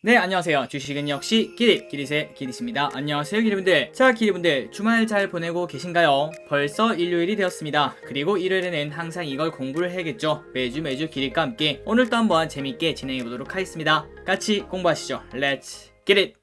네, 안녕하세요. 주식은 역시 기릿의 기릿입니다. 안녕하세요, 기릿분들. 자, 기릿분들 주말 잘 보내고 계신가요? 벌써 일요일이 되었습니다. 그리고 일요일에는 항상 이걸 공부를 해야겠죠. 매주 기릿과 함께 오늘도 한번 재밌게 진행해 보도록 하겠습니다. 같이 공부하시죠. Let's get it!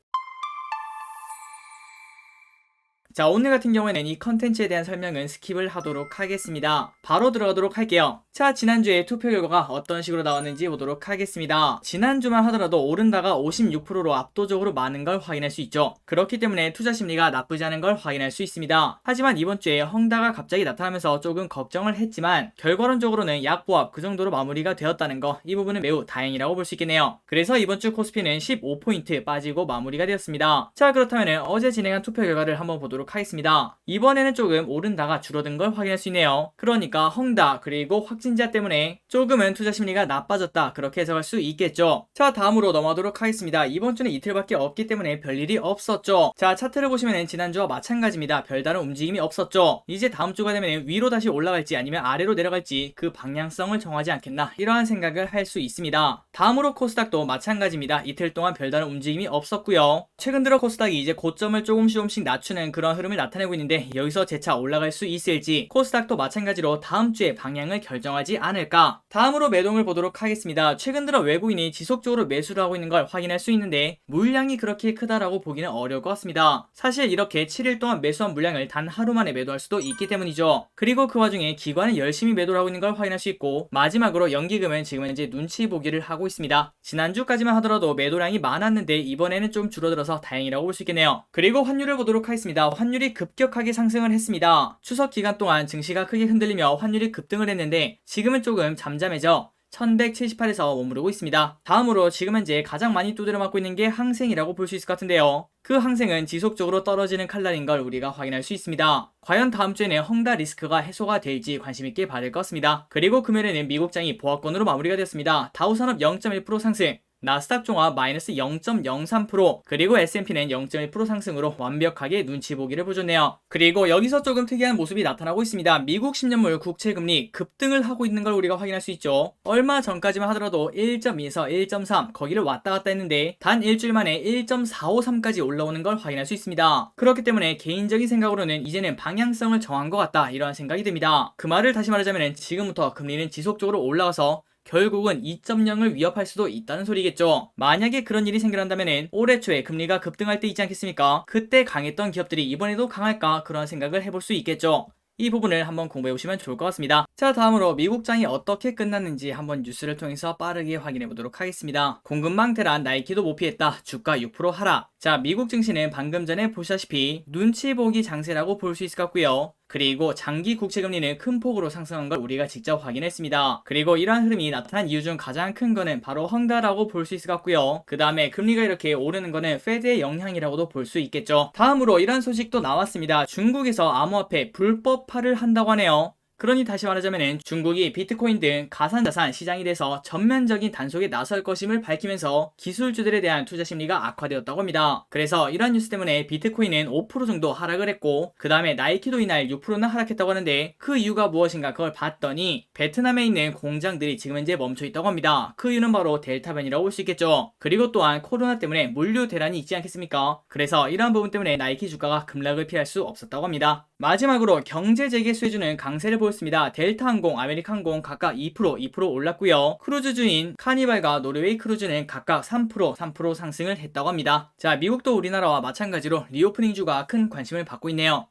자, 오늘 같은 경우에는 이 컨텐츠에 대한 설명은 스킵을 하도록 하겠습니다. 바로 들어가도록 할게요. 자, 지난주에 투표 결과가 어떤 식으로 나왔는지 보도록 하겠습니다. 지난주만 하더라도 오른다가 56%로 압도적으로 많은 걸 확인할 수 있죠. 그렇기 때문에 투자 심리가 나쁘지 않은 걸 확인할 수 있습니다. 하지만 이번 주에 헝다가 갑자기 나타나면서 조금 걱정을 했지만 결과론적으로는 약보합 그 정도로 마무리가 되었다는 거, 이 부분은 매우 다행이라고 볼 수 있겠네요. 그래서 이번 주 코스피는 15포인트 빠지고 마무리가 되었습니다. 자, 그렇다면 어제 진행한 투표 결과를 한번 보도록 하겠습니다. 이번에는 조금 오른다가 줄어든 걸 확인할 수 있네요. 그러니까 헝다 그리고 확진자 때문에 조금은 투자 심리가 나빠졌다, 그렇게 해석할 수 있겠죠. 자, 다음으로 넘어가도록 하겠습니다. 이번 주는 이틀밖에 없기 때문에 별일이 없었죠. 자, 차트를 보시면 지난주와 마찬가지입니다. 별다른 움직임이 없었죠. 이제 다음 주가 되면 위로 다시 올라갈지 아니면 아래로 내려갈지 그 방향성을 정하지 않겠나, 이러한 생각을 할 수 있습니다. 다음으로 코스닥도 마찬가지입니다. 이틀 동안 별다른 움직임이 없었고요. 최근 들어 코스닥이 이제 고점을 조금씩 낮추는 그런 흐름을 나타내고 있는데 여기서 재차 올라갈 수 있을지, 코스닥도 마찬가지로 다음 주에 방향을 결정하지 않을까. 다음으로 매동을 보도록 하겠습니다. 최근 들어 외국인이 지속적으로 매수를 하고 있는 걸 확인할 수 있는데 물량이 그렇게 크다라고 보기는 어려울 것 같습니다. 사실 이렇게 7일 동안 매수한 물량을 단 하루 만에 매도할 수도 있기 때문이죠. 그리고 그 와중에 기관은 열심히 매도를 하고 있는 걸 확인할 수 있고, 마지막으로 연기금은 지금 현재 눈치 보기를 하고 있습니다. 지난주까지만 하더라도 매도량이 많았는데 이번에는 좀 줄어들어서 다행이라고 볼 수 있겠네요. 그리고 환율을 보도록 하겠습니다. 환율이 급격하게 상승을 했습니다. 추석 기간 동안 증시가 크게 흔들리며 환율이 급등을 했는데 지금은 조금 잠잠해져 1178에서 머무르고 있습니다. 다음으로 지금 현재 가장 많이 두드려 맞고 있는 게 항생이라고 볼 수 있을 것 같은데요. 그 항생은 지속적으로 떨어지는 칼날인 걸 우리가 확인할 수 있습니다. 과연 다음 주에는 헝다 리스크가 해소가 될지 관심있게 봐야 될 것 같습니다. 그리고 금요일에는 미국장이 보합권으로 마무리가 되었습니다. 다우산업 0.1% 상승, 나스닥 종합 마이너스 0.03%, 그리고 S&P는 0.1% 상승으로 완벽하게 눈치 보기를 보여줬네요. 그리고 여기서 조금 특이한 모습이 나타나고 있습니다. 미국 10년물 국채금리 급등을 하고 있는 걸 우리가 확인할 수 있죠. 얼마 전까지만 하더라도 1.2에서 1.3 거기를 왔다 갔다 했는데 단 일주일 만에 1.453까지 올라오는 걸 확인할 수 있습니다. 그렇기 때문에 개인적인 생각으로는 이제는 방향성을 정한 것 같다, 이러한 생각이 듭니다. 그 말을 다시 말하자면 지금부터 금리는 지속적으로 올라가서 결국은 2.0을 위협할 수도 있다는 소리겠죠. 만약에 그런 일이 생겨난다면 올해 초에 금리가 급등할 때 있지 않겠습니까? 그때 강했던 기업들이 이번에도 강할까, 그런 생각을 해볼 수 있겠죠. 이 부분을 한번 공부해보시면 좋을 것 같습니다. 자, 다음으로 미국장이 어떻게 끝났는지 한번 뉴스를 통해서 빠르게 확인해보도록 하겠습니다. 공급망 대란 나이키도 못 피했다. 주가 6% 하락. 자, 미국 증시는 방금 전에 보시다시피 눈치 보기 장세라고 볼 수 있을 것 같고요. 그리고 장기 국채금리는 큰 폭으로 상승한 걸 우리가 직접 확인했습니다. 그리고 이러한 흐름이 나타난 이유 중 가장 큰 거는 바로 헝다라고 볼 수 있을 것 같고요. 그 다음에 금리가 이렇게 오르는 거는 페드의 영향이라고도 볼 수 있겠죠. 다음으로 이런 소식도 나왔습니다. 중국에서 암호화폐 불법화를 한다고 하네요. 그러니 다시 말하자면 중국이 비트코인 등 가상자산 시장에 대해서 전면적인 단속에 나설 것임을 밝히면서 기술주들에 대한 투자 심리가 악화되었다고 합니다. 그래서 이런 뉴스 때문에 비트코인은 5% 정도 하락을 했고, 그 다음에 나이키도 이날 6%나 하락했다고 하는데 그 이유가 무엇인가 그걸 봤더니 베트남에 있는 공장들이 지금 현재 멈춰 있다고 합니다. 그 이유는 바로 델타 변이라고 볼 수 있겠죠. 그리고 또한 코로나 때문에 물류 대란이 있지 않겠습니까? 그래서 이러한 부분 때문에 나이키 주가가 급락을 피할 수 없었다고 합니다. 마지막으로 경제 재개수해주는 강세를 보였습니다. 델타항공, 아메리카항공 각각 2% 올랐고요. 크루즈주인 카니발과 노르웨이 크루즈는 각각 3% 상승을 했다고 합니다. 자, 미국도 우리나라와 마찬가지로 리오프닝주가 큰 관심을 받고 있네요.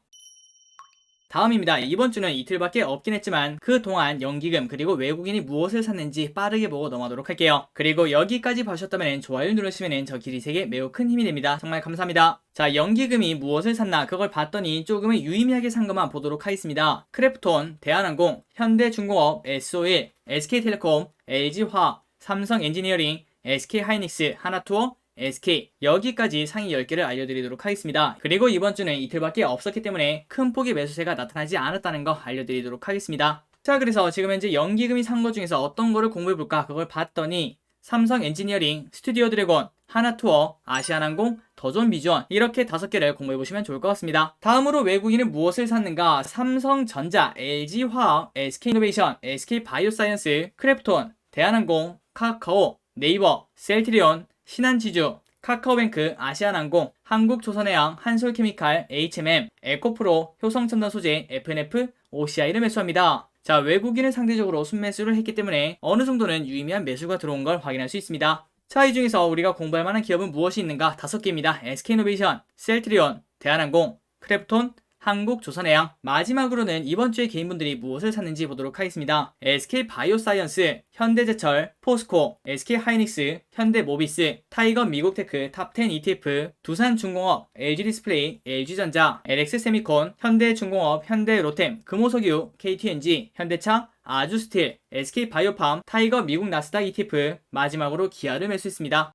다음입니다. 이번 주는 이틀밖에 없긴 했지만 그동안 연기금 그리고 외국인이 무엇을 샀는지 빠르게 보고 넘어가도록 할게요. 그리고 여기까지 봐주셨다면 좋아요 누르시면 저 기릿에게 매우 큰 힘이 됩니다. 정말 감사합니다. 자, 연기금이 무엇을 샀나 그걸 봤더니 조금은 유의미하게 산 것만 보도록 하겠습니다. 크래프톤, 대한항공, 현대중공업, S-Oil, SK텔레콤, LG화학, 삼성엔지니어링, SK하이닉스, 하나투어, SK, 여기까지 상위 10개를 알려드리도록 하겠습니다. 그리고 이번 주는 이틀밖에 없었기 때문에 큰 폭의 매수세가 나타나지 않았다는 거 알려드리도록 하겠습니다. 자, 그래서 지금 현재 연기금이 산 것 중에서 어떤 거를 공부해볼까 그걸 봤더니 삼성 엔지니어링, 스튜디오 드래곤, 하나투어, 아시아나항공, 더존비전, 이렇게 5개를 공부해보시면 좋을 것 같습니다. 다음으로 외국인은 무엇을 샀는가? 삼성전자, LG화학, SK이노베이션, SK바이오사이언스, 크래프톤, 대한항공, 카카오, 네이버, 셀트리온, 신한지주, 카카오뱅크, 아시아나항공, 한국조선해양, 한솔케미칼, HMM, 에코프로, 효성첨단소재, FNF, OCI를 매수합니다. 자, 외국인은 상대적으로 순매수를 했기 때문에 어느 정도는 유의미한 매수가 들어온 걸 확인할 수 있습니다. 자, 이 중에서 우리가 공부할 만한 기업은 무엇이 있는가? 5개입니다. SK이노베이션, 셀트리온, 대한항공, 크래프톤, 한국조선해양. 마지막으로는 이번 주에 개인분들이 무엇을 샀는지 보도록 하겠습니다. SK바이오사이언스, 현대제철, 포스코, SK하이닉스, 현대모비스, 타이거 미국테크 탑10 ETF, 두산중공업, LG디스플레이, LG전자, LX세미콘, 현대중공업, 현대로템, 금호석유, KTNG, 현대차, 아주스틸, SK바이오팜, 타이거 미국 나스닥 ETF, 마지막으로 기아를 매수했습니다.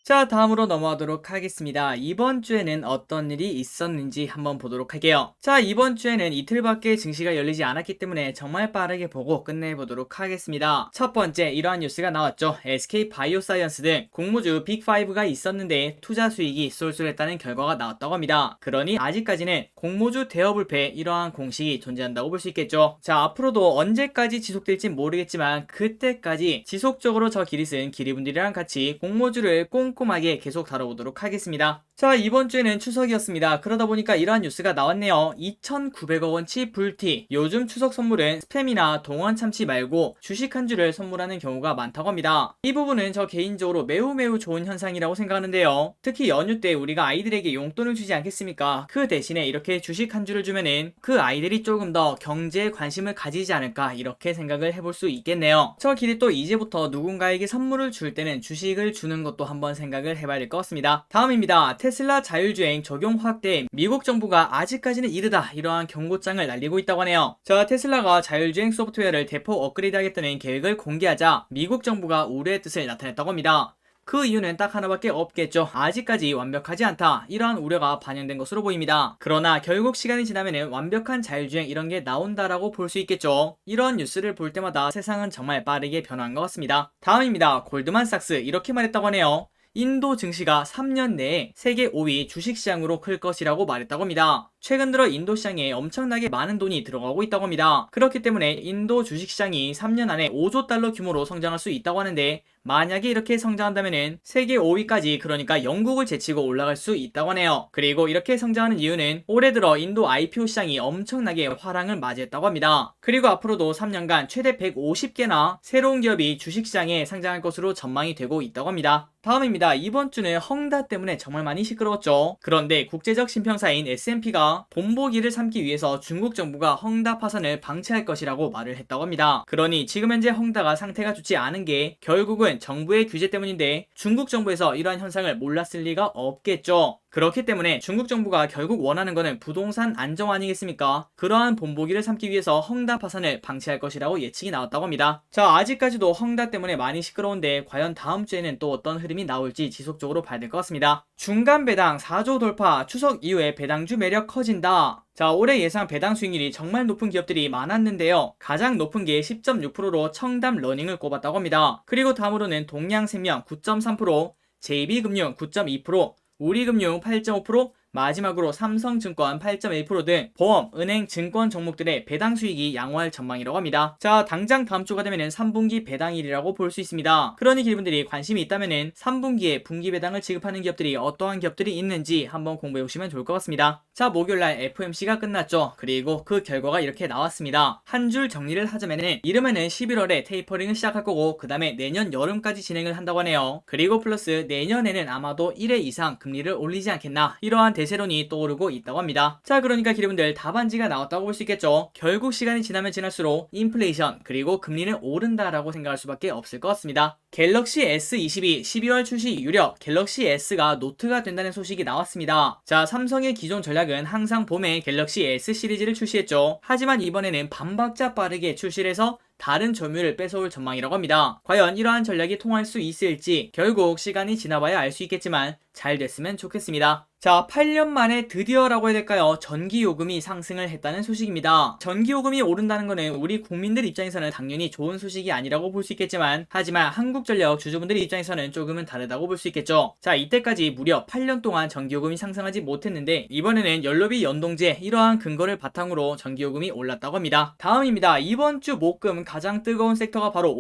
자, 다음으로 넘어가도록 하겠습니다. 이번 주에는 어떤 일이 있었는지 한번 보도록 할게요. 자, 이번 주에는 이틀밖에 증시가 열리지 않았기 때문에 정말 빠르게 보고 끝내보도록 하겠습니다. 첫 번째, 이러한 뉴스가 나왔죠. SK바이오사이언스 등 공모주 빅5가 있었는데 투자 수익이 쏠쏠했다는 결과가 나왔다고 합니다. 그러니 아직까지는 공모주 대여불패 이러한 공식이 존재한다고 볼 수 있겠죠. 자, 앞으로도 언제까지 지속될지 모르겠지만 그때까지 지속적으로 저 기릿은 기리분들이랑 같이 공모주를 꼼꼼하게 계속 다뤄보도록 하겠습니다. 자, 이번 주에는 추석이었습니다. 그러다 보니까 이러한 뉴스가 나왔네요. 2,900억 원치 불티. 요즘 추석 선물은 스팸이나 동원 참치 말고 주식 한 주를 선물하는 경우가 많다고 합니다. 이 부분은 저 개인적으로 매우 좋은 현상이라고 생각하는데요. 특히 연휴 때 우리가 아이들에게 용돈을 주지 않겠습니까? 그 대신에 이렇게 주식 한 주를 주면은 그 아이들이 조금 더 경제에 관심을 가지지 않을까 이렇게 생각을 해볼 수 있겠네요. 저 길이 또 이제부터 누군가에게 선물을 줄 때는 주식을 주는 것도 한번 생각을 해봐야 될 것 같습니다. 다음입니다. 테슬라 자율주행 적용 확대, 미국 정부가 아직까지는 이르다 이러한 경고장을 날리고 있다고 하네요. 자, 테슬라가 자율주행 소프트웨어를 대폭 업그레이드 하겠다는 계획을 공개하자 미국 정부가 우려의 뜻을 나타냈다고 합니다. 그 이유는 딱 하나밖에 없겠죠. 아직까지 완벽하지 않다. 이러한 우려가 반영된 것으로 보입니다. 그러나 결국 시간이 지나면 완벽한 자율주행 이런 게 나온다라고 볼 수 있겠죠. 이런 뉴스를 볼 때마다 세상은 정말 빠르게 변한 것 같습니다. 다음입니다. 골드만삭스 이렇게 말했다고 하네요. 인도 증시가 3년 내에 세계 5위 주식시장으로 클 것이라고 말했다고 합니다. 최근 들어 인도 시장에 엄청나게 많은 돈이 들어가고 있다고 합니다. 그렇기 때문에 인도 주식시장이 3년 안에 5조 달러 규모로 성장할 수 있다고 하는데 만약에 이렇게 성장한다면 세계 5위까지 그러니까 영국을 제치고 올라갈 수 있다고 하네요. 그리고 이렇게 성장하는 이유는 올해 들어 인도 IPO 시장이 엄청나게 화랑을 맞이했다고 합니다. 그리고 앞으로도 3년간 최대 150개나 새로운 기업이 주식시장에 상장할 것으로 전망이 되고 있다고 합니다. 다음입니다. 이번 주는 헝다 때문에 정말 많이 시끄러웠죠. 그런데 국제적 신평사인 S&P가 본보기를 삼기 위해서 중국 정부가 헝다 파산을 방치할 것이라고 말을 했다고 합니다. 그러니 지금 현재 헝다가 상태가 좋지 않은 게 결국은 정부의 규제 때문인데 중국 정부에서 이러한 현상을 몰랐을 리가 없겠죠. 그렇기 때문에 중국 정부가 결국 원하는 거는 부동산 안정 아니겠습니까? 그러한 본보기를 삼기 위해서 헝다 파산을 방치할 것이라고 예측이 나왔다고 합니다. 자, 아직까지도 헝다 때문에 많이 시끄러운데 과연 다음 주에는 또 어떤 흐름이 나올지 지속적으로 봐야 될 것 같습니다. 중간 배당 4조 돌파, 추석 이후에 배당주 매력 커진다. 자, 올해 예상 배당 수익률이 정말 높은 기업들이 많았는데요. 가장 높은 게 10.6%로 청담 러닝을 꼽았다고 합니다. 그리고 다음으로는 동양생명 9.3%, JB금융 9.2%, 우리금융 8.5%, 마지막으로 삼성증권 8.1% 등 보험, 은행, 증권 종목들의 배당 수익이 양호할 전망이라고 합니다. 자, 당장 다음 주가 되면 3분기 배당일이라고 볼 수 있습니다. 그러니 기분들이 관심이 있다면 3분기에 분기 배당을 지급하는 기업들이 어떠한 기업들이 있는지 한번 공부해 보시면 좋을 것 같습니다. 자, 목요일날 FOMC가 끝났죠. 그리고 그 결과가 이렇게 나왔습니다. 한 줄 정리를 하자면은 이르면은 11월에 테이퍼링을 시작할 거고 그 다음에 내년 여름까지 진행을 한다고 하네요. 그리고 플러스 내년에는 아마도 1회 이상 금리를 올리지 않겠나 이러한 대세론이 떠오르고 있다고 합니다. 자, 그러니까 기분들 답안지가 나왔다고 볼 수 있겠죠. 결국 시간이 지나면 지날수록 인플레이션 그리고 금리는 오른다라고 생각할 수밖에 없을 것 같습니다. 갤럭시 S22 12월 출시 유력 갤럭시 S가 노트가 된다는 소식이 나왔습니다. 자, 삼성의 기존 전략은 항상 봄에 갤럭시 S 시리즈를 출시했죠. 하지만 이번에는 반박자 빠르게 출시를 해서 다른 점유율을 뺏어올 전망이라고 합니다. 과연 이러한 전략이 통할 수 있을지 결국 시간이 지나봐야 알 수 있겠지만 잘 됐으면 좋겠습니다. 자, 8년 만에 드디어라고 해야 될까요? 전기요금이 상승을 했다는 소식입니다. 전기요금이 오른다는 거는 우리 국민들 입장에서는 당연히 좋은 소식이 아니라고 볼 수 있겠지만, 하지만 한국전력 주주분들 입장에서는 조금은 다르다고 볼 수 있겠죠. 자, 이때까지 무려 8년 동안 전기요금이 상승하지 못했는데, 이번에는 연료비 연동제 이러한 근거를 바탕으로 전기요금이 올랐다고 합니다. 다음입니다. 이번 주 목금 가장 뜨거운 섹터가 바로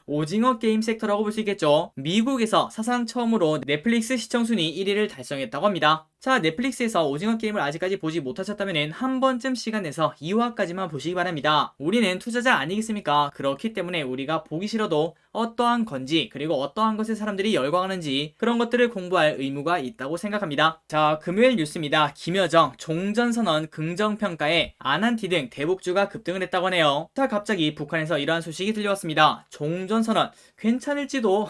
오징어 게임 섹터라고 볼 수 있겠죠. 미국에서 사상 처음으로 넷플릭스 시청순위 1위를 달성했다고 합니다. 자, 넷플릭스에서 오징어 게임을 아직까지 보지 못하셨다면 한 번쯤 시간 내서 2화까지만 보시기 바랍니다. 우리는 투자자 아니겠습니까? 그렇기 때문에 우리가 보기 싫어도 어떠한 건지, 그리고 어떠한 것에 사람들이 열광하는지 그런 것들을 공부할 의무가 있다고 생각합니다. 자, 금요일 뉴스입니다. 김여정 종전선언 긍정평가에 안한티 등 대북주가 급등을 했다고 하네요. 자, 갑자기 북한에서 이러한 소식이 들려왔습니다. 종전선언 괜찮을지도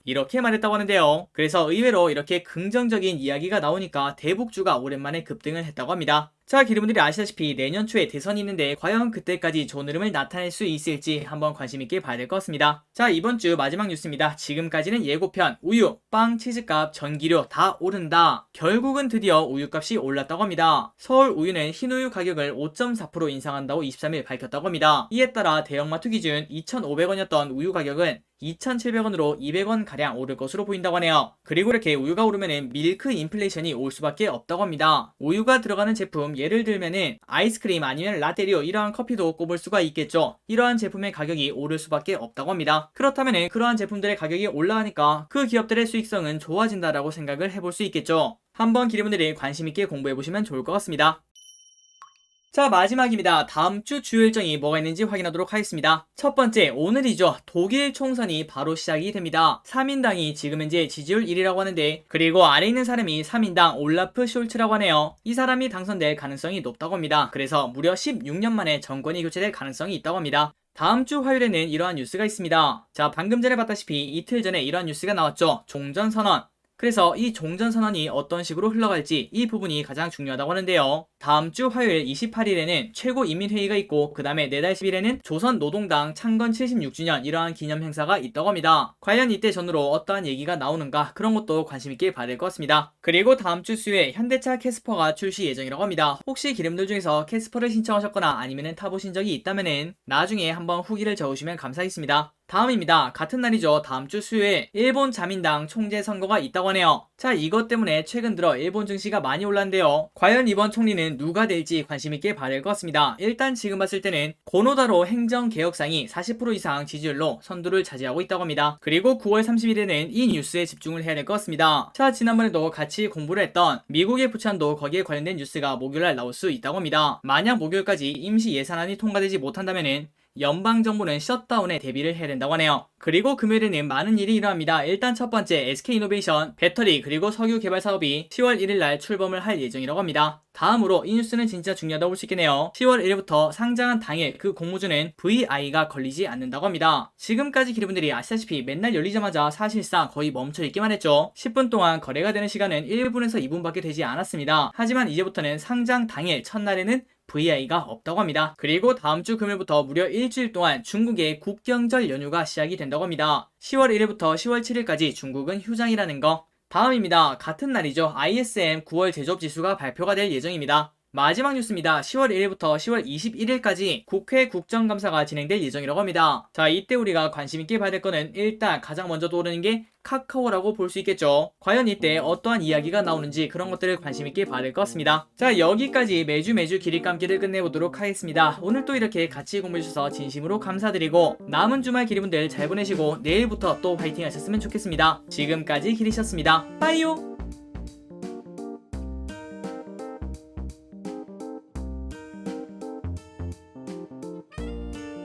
이렇게 말했다고 하는데요. 그래서 의외로 이렇게 긍정적인 이야기가 나오니까 대북주가 오랜만에 급등을 했다고 합니다. 자, 여러분들이 아시다시피 내년 초에 대선이 있는데 과연 그때까지 좋은 흐름을 나타낼 수 있을지 한번 관심있게 봐야 될 것 같습니다. 자, 이번 주 마지막 뉴스입니다. 지금까지는 예고편, 우유, 빵, 치즈값, 전기료 다 오른다. 결국은 드디어 우유값이 올랐다고 합니다. 서울 우유는 흰우유 가격을 5.4% 인상한다고 23일 밝혔다고 합니다. 이에 따라 대형마트 기준 2,500원이었던 우유 가격은 2,700원으로 200원가량 오를 것으로 보인다고 하네요. 그리고 이렇게 우유가 오르면은 밀크 인플레이션이 올 수밖에 없다고 합니다. 우유가 들어가는 제품, 예를 들면은 아이스크림 아니면 라떼류 이러한 커피도 꼽을 수가 있겠죠. 이러한 제품의 가격이 오를 수밖에 없다고 합니다. 그렇다면은 그러한 제품들의 가격이 올라가니까 그 기업들의 수익성은 좋아진다라고 생각을 해볼 수 있겠죠. 한번 기업분들이 관심있게 공부해보시면 좋을 것 같습니다. 자, 마지막입니다. 다음 주 주요 일정이 뭐가 있는지 확인하도록 하겠습니다. 첫 번째, 오늘이죠. 독일 총선이 바로 시작이 됩니다. 3인당이 지금 현재 지지율 1위라고 하는데, 그리고 아래 있는 사람이 3인당 올라프 숄츠라고 하네요. 이 사람이 당선될 가능성이 높다고 합니다. 그래서 무려 16년 만에 정권이 교체될 가능성이 있다고 합니다. 다음 주 화요일에는 이러한 뉴스가 있습니다. 자, 방금 전에 봤다시피 이틀 전에 이러한 뉴스가 나왔죠. 종전선언. 그래서 이 종전선언이 어떤 식으로 흘러갈지 이 부분이 가장 중요하다고 하는데요. 다음 주 화요일 28일에는 최고인민회의가 있고, 그 다음에 내달 10일에는 조선노동당 창건 76주년 이러한 기념 행사가 있다고 합니다. 과연 이때 전후로 어떠한 얘기가 나오는가, 그런 것도 관심있게 봐야 될 것 같습니다. 그리고 다음 주 수요일 현대차 캐스퍼가 출시 예정이라고 합니다. 혹시 기름들 중에서 캐스퍼를 신청하셨거나 아니면 타보신 적이 있다면은 나중에 한번 후기를 적으시면 감사하겠습니다. 다음입니다. 같은 날이죠. 다음 주 수요일 일본 자민당 총재 선거가 있다고 하네요. 자, 이것 때문에 최근 들어 일본 증시가 많이 올랐는데요. 과연 이번 총리는 누가 될지 관심있게 봐야 될 것 같습니다. 일단 지금 봤을 때는 고노다로 행정개혁상이 40% 이상 지지율로 선두를 차지하고 있다고 합니다. 그리고 9월 30일에는 이 뉴스에 집중을 해야 될 것 같습니다. 자, 지난번에도 같이 공부를 했던 미국의 부찬도 거기에 관련된 뉴스가 목요일날 나올 수 있다고 합니다. 만약 목요일까지 임시 예산안이 통과되지 못한다면은 연방정부는 셧다운에 대비를 해야 된다고 하네요. 그리고 금요일에는 많은 일이 일어납니다. 일단 첫 번째, SK이노베이션 배터리 그리고 석유 개발 사업이 10월 1일날 출범을 할 예정이라고 합니다. 다음으로 이 뉴스는 진짜 중요하다고 볼 수 있겠네요. 10월 1일부터 상장한 당일 그 공모주는 VI가 걸리지 않는다고 합니다. 지금까지 기업분들이 아시다시피 맨날 열리자마자 사실상 거의 멈춰있기만 했죠. 10분 동안 거래가 되는 시간은 1분에서 2분밖에 되지 않았습니다. 하지만 이제부터는 상장 당일 첫날에는 VI가 없다고 합니다. 그리고 다음 주 금요일부터 무려 일주일 동안 중국의 국경절 연휴가 시작이 된다고 합니다. 10월 1일부터 10월 7일까지 중국은 휴장이라는 거. 다음입니다. 같은 날이죠. ISM 9월 제조업 지수가 발표가 될 예정입니다. 마지막 뉴스입니다. 10월 1일부터 10월 21일까지 국회 국정감사가 진행될 예정이라고 합니다. 자, 이때 우리가 관심있게 봐야 될 거는 일단 가장 먼저 떠오르는 게 카카오라고 볼 수 있겠죠. 과연 이때 어떠한 이야기가 나오는지 그런 것들을 관심있게 봐야 될 것 같습니다. 자, 여기까지 매주 길이감기를 끝내보도록 하겠습니다. 오늘 또 이렇게 같이 공부해주셔서 진심으로 감사드리고, 남은 주말 기리분들 잘 보내시고 내일부터 또 화이팅 하셨으면 좋겠습니다. 지금까지 기리셨습니다. 빠이요.